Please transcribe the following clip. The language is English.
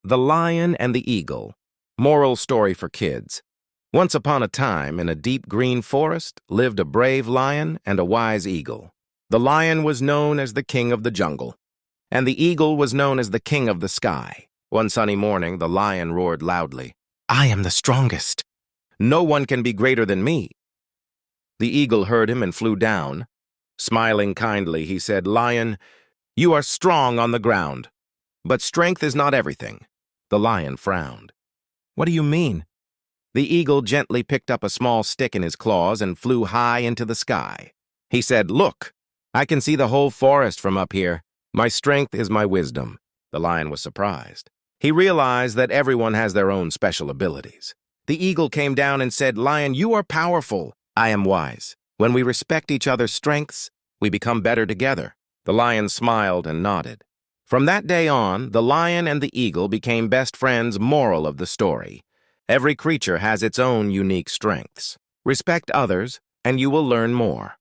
The Lion and the Eagle. Moral story for kids. Once upon a time, in a deep green forest, lived a brave lion and a wise eagle. The lion was known as the king of the jungle, and the eagle was known as the king of the sky. One sunny morning, the lion roared loudly, "I am the strongest. No one can be greater than me." The eagle heard him and flew down. Smiling kindly, he said, "Lion, you are strong on the ground, but strength is not everything." The lion frowned. "What do you mean?" The eagle gently picked up a small stick in his claws and flew high into the sky. He said, "Look, I can see the whole forest from up here. My strength is my wisdom." The lion was surprised. He realized that everyone has their own special abilities. The eagle came down and said, "Lion, you are powerful. I am wise. When we respect each other's strengths, we become better together." The lion smiled and nodded. From that day on, the lion and the eagle became best friends. Moral of the story: every creature has its own unique strengths. Respect others, and you will learn more.